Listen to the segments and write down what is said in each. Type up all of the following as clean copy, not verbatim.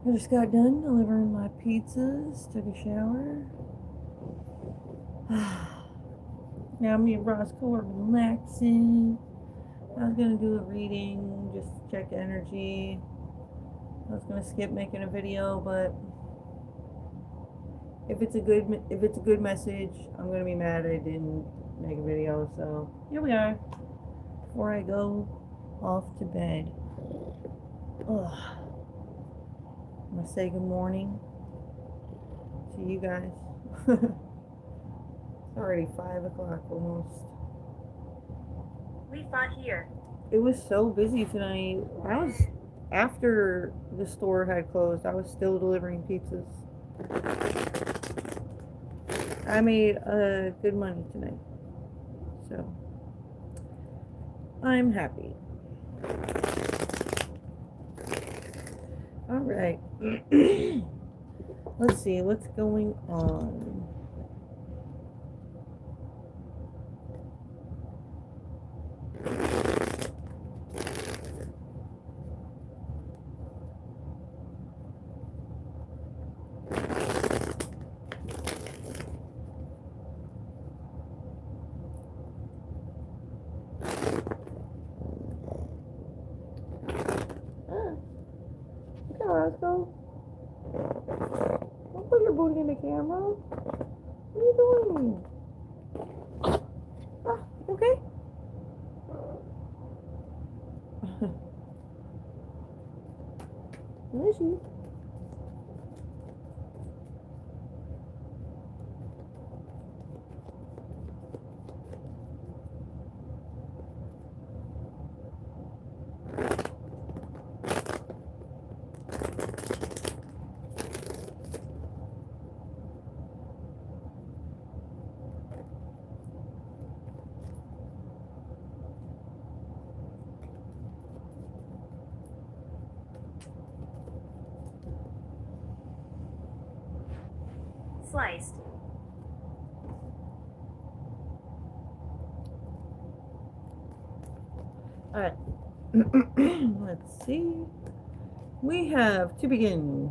I just got done delivering my pizzas, took a shower. Now me and Roscoe are relaxing. I was gonna do a reading, just check energy. I was gonna skip making a video, but if it's a good message, I'm gonna be mad I didn't make a video. So here we are. Before I go off to bed, ugh, I'm gonna say good morning to you guys. It's already 5 o'clock almost. We fought here. It was so busy tonight. After the store had closed, I was still delivering pizzas. I made good money tonight. So I'm happy. All right. Let's see what's going on. Okay, Roscoe. Don't put your booty in the camera. What are you doing? Ah, okay. Where is she? Sliced. All right. Let's see. We have to begin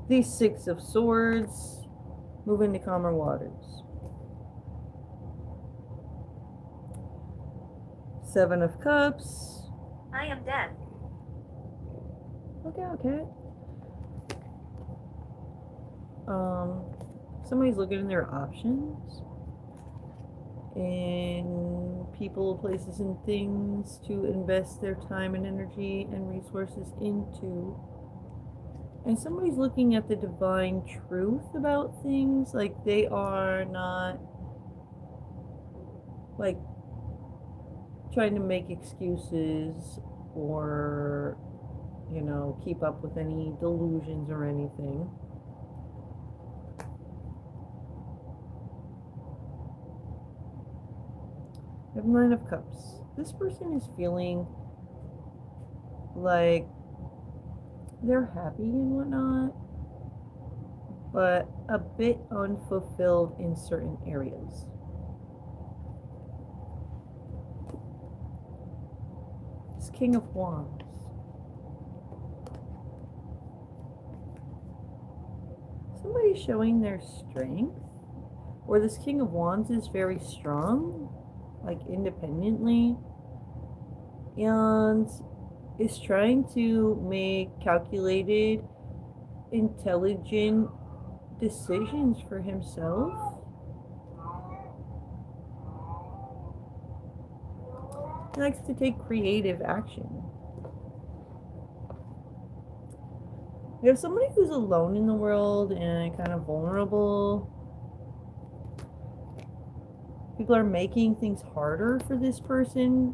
the Six of Swords, move into calmer waters. Seven of Cups. I am death. Look out, cat. Somebody's looking in their options and people, places, and things to invest their time and energy and resources into. And somebody's looking at the divine truth about things. Like they are not like trying to make excuses or, keep up with any delusions or anything. We have Nine of Cups. This person is feeling like they're happy and whatnot, but a bit unfulfilled in certain areas. This King of Wands. Somebody's showing their strength, or this King of Wands is very strong, like independently, and is trying to make calculated, intelligent decisions for himself. He likes to take creative action. We have somebody who's alone in the world and kind of vulnerable. People are making things harder for this person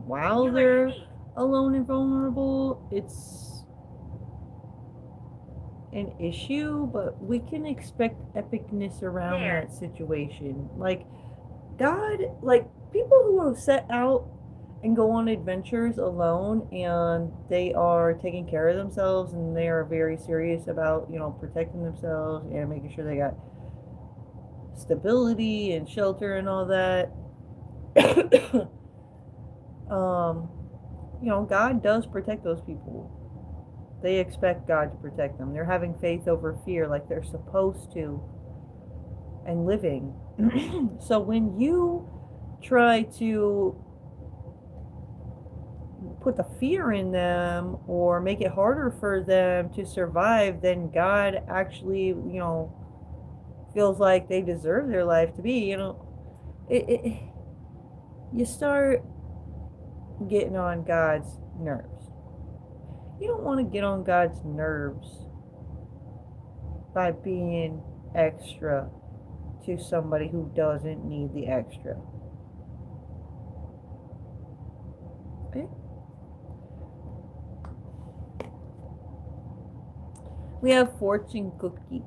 while they're alone and vulnerable. It's an issue, but we can expect epicness around that situation. Like God, like people who set out and go on adventures alone and they are taking care of themselves and they are very serious about, protecting themselves and making sure they got stability and shelter and all that. God does protect those people. They expect God to protect them. They're having faith over fear like they're supposed to and living. So when you try to put the fear in them or make it harder for them to survive, then God actually, feels like they deserve their life to be, you start getting on God's nerves. You don't want to get on God's nerves by being extra to somebody who doesn't need the extra. Okay? We have fortune cookie.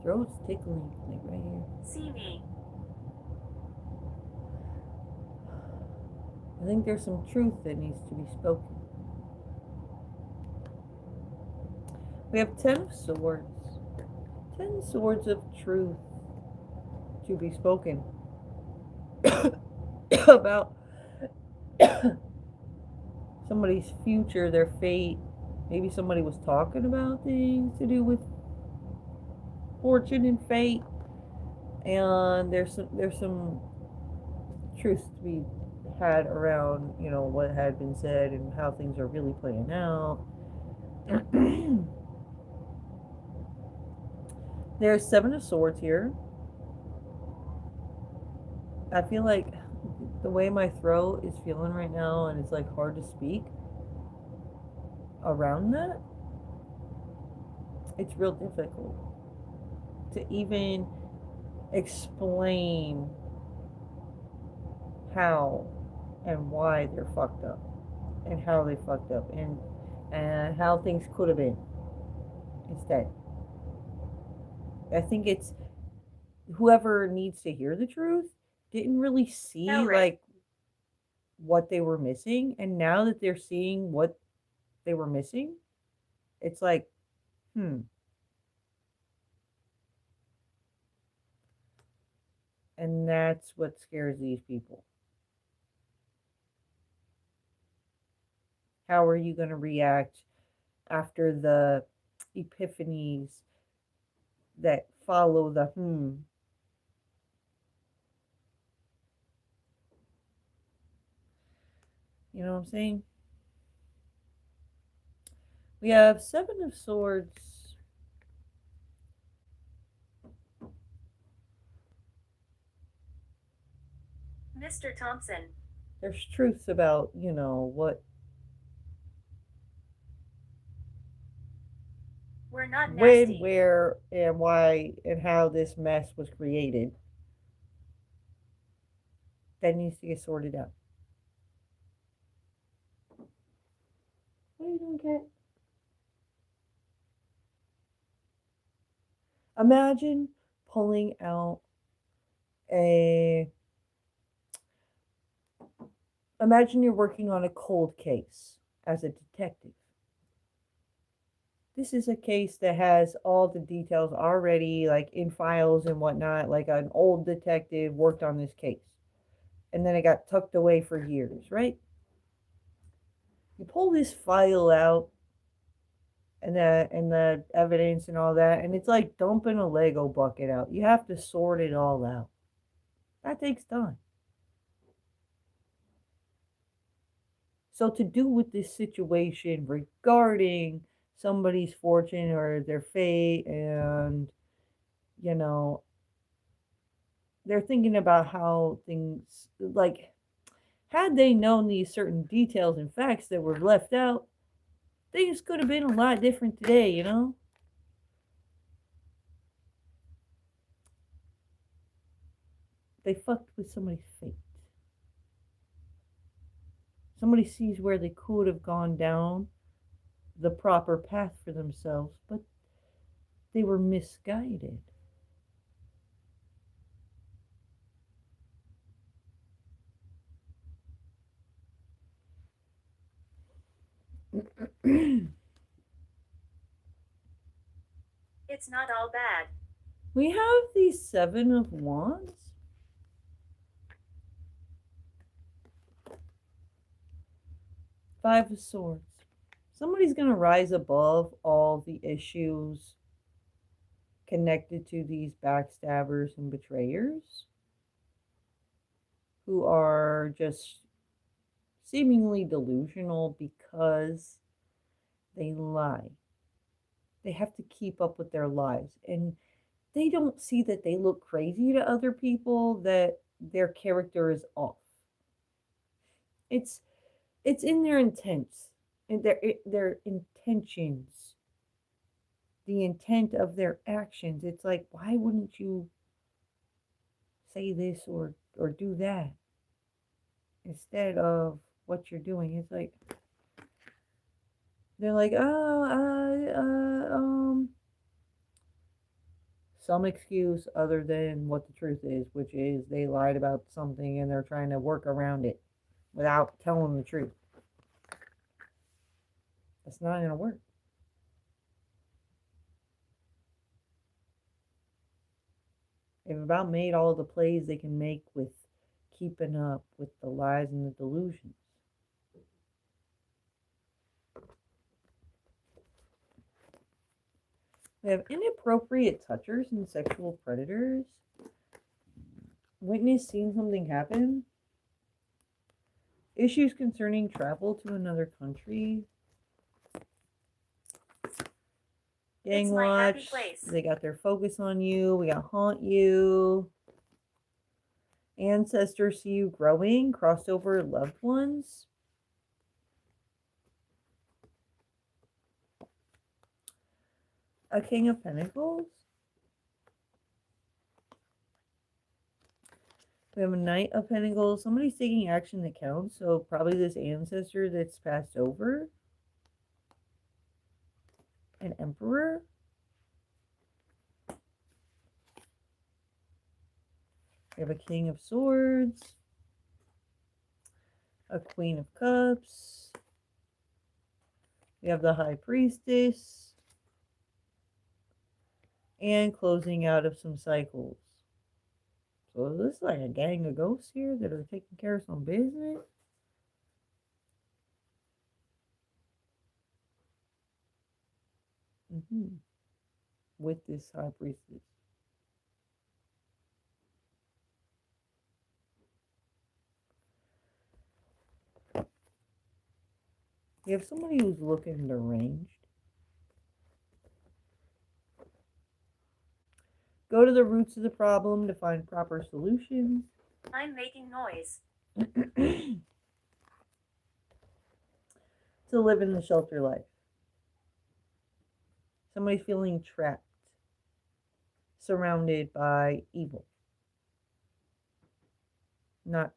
Throat's tickling, like right here. See me. I think there's some truth that needs to be spoken. We have 10 of swords. 10 swords of truth to be spoken about somebody's future, their fate. Maybe somebody was talking about things to do with fortune and fate, and there's some truth to be had around what had been said and how things are really playing out. There's 7 of swords here. I feel like the way my throat is feeling right now, and it's like hard to speak around that, it's real difficult to even explain how and why they're fucked up and how they fucked up and how things could have been instead. I think it's whoever needs to hear the truth didn't really see like what they were missing, and now that they're seeing what they were missing, it's like, and that's what scares these people. How are you going to react after the epiphanies that follow the You know what I'm saying? We have 7 of swords. Mr. Thompson. There's truths about, what. We're not nasty. When, where, and why, and how this mess was created. That needs to get sorted out. What are you doing, cat? Imagine pulling out imagine you're working on a cold case as a detective. This is a case that has all the details already, like in files and whatnot, like an old detective worked on this case. And then it got tucked away for years, right? You pull this file out and the evidence and all that, and it's like dumping a Lego bucket out. You have to sort it all out. That takes time. So to do with this situation regarding somebody's fortune or their fate, and they're thinking about how things, like, had they known these certain details and facts that were left out, things could have been a lot different today, They fucked with somebody's fate. Somebody sees where they could have gone down the proper path for themselves, but they were misguided. It's not all bad. We have the 7 of Wands. Five of Swords. Somebody's going to rise above all the issues connected to these backstabbers and betrayers who are just seemingly delusional because they lie. They have to keep up with their lives, and they don't see that they look crazy to other people, that their character is off. It's in their intents and their intentions, the intent of their actions. It's like, why wouldn't you say this or do that instead of what you're doing? It's like they're like, some excuse other than what the truth is, which is they lied about something and they're trying to work around it without telling the truth. That's not going to work. They've about made all the plays they can make with keeping up with the lies and the delusions. We have inappropriate touchers and sexual predators. Witness seeing something happen. Issues concerning travel to another country. Gang watch. They got their focus on you. We got haunt you. Ancestors see you growing. Crossover loved ones. A King of Pentacles. We have a Knight of Pentacles. Somebody's taking action that counts. So probably this ancestor that's passed over. An Emperor. We have a King of Swords. A Queen of Cups. We have the High Priestess. And closing out of some cycles. So is this like a gang of ghosts here that are taking care of some business? With this High Priestess. You have somebody who's looking deranged. Go to the roots of the problem to find proper solutions. I'm making noise. To live in the shelter life. Somebody's feeling trapped, surrounded by evil. Not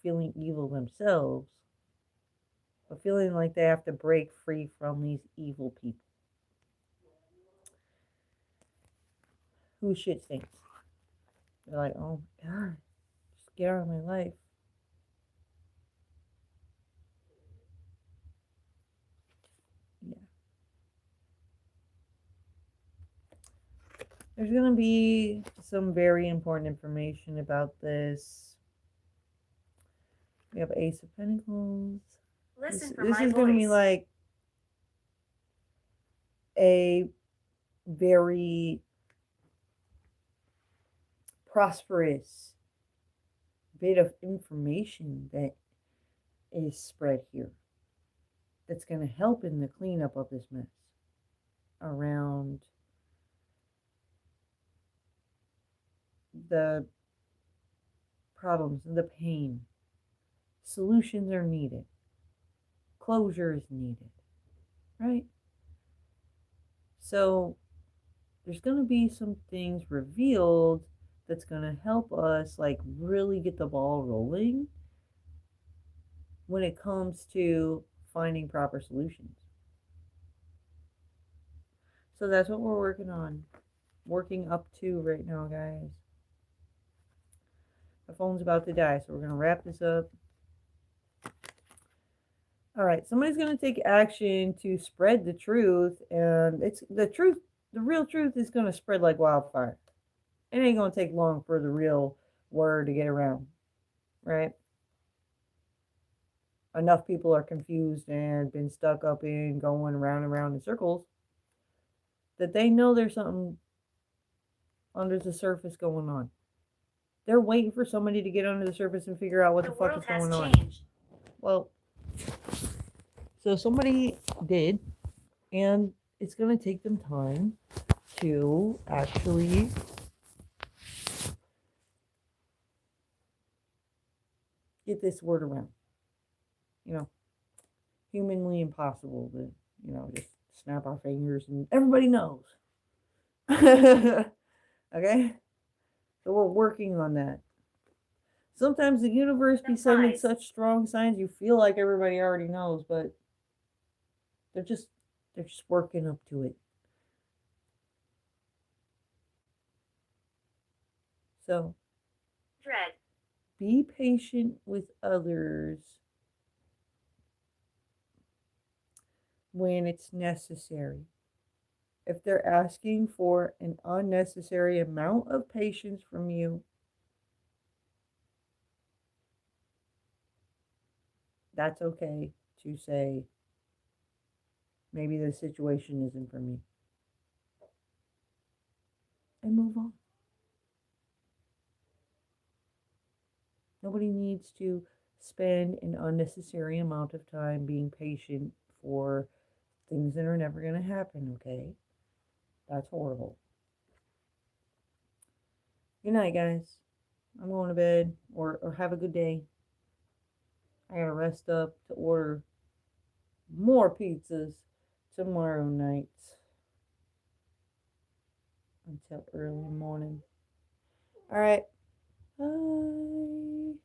feeling evil themselves, but feeling like they have to break free from these evil people. Who shit stinks. They're like, oh my God, just get out of my life. Yeah. There's going to be some very important information about this. We have Ace of Pentacles. Listen for this my is going to be like a very prosperous bit of information that is spread here that's going to help in the cleanup of this mess around the problems, the pain. Solutions are needed. Closure is needed, right? So there's going to be some things revealed that's going to help us like really get the ball rolling when it comes to finding proper solutions. So that's what we're working up to right now, guys. The phone's about to die, so we're going to wrap this up. All right, somebody's going to take action to spread the truth, and it's the truth. The real truth is going to spread like wildfire. It ain't going to take long for the real word to get around, right? enough people are confused and been stuck up in going around and around in circles that they know there's something under the surface going on. They're waiting for somebody to get under the surface and figure out what the fuck is going on. Changed. Well, so somebody did, and it's going to take them time to actually get this word around. You know, humanly impossible to, just snap our fingers and everybody knows. Okay? So we're working on that. Sometimes the universe be sending such strong signs you feel like everybody already knows, but they're just working up to it. So Dread. Be patient with others when it's necessary. If they're asking for an unnecessary amount of patience from you, that's okay to say, maybe the situation isn't for me. And move on. Nobody needs to spend an unnecessary amount of time being patient for things that are never going to happen, okay? That's horrible. Good night, guys. I'm going to bed, or have a good day. I gotta rest up to order more pizzas tomorrow night until early morning. All right. Bye.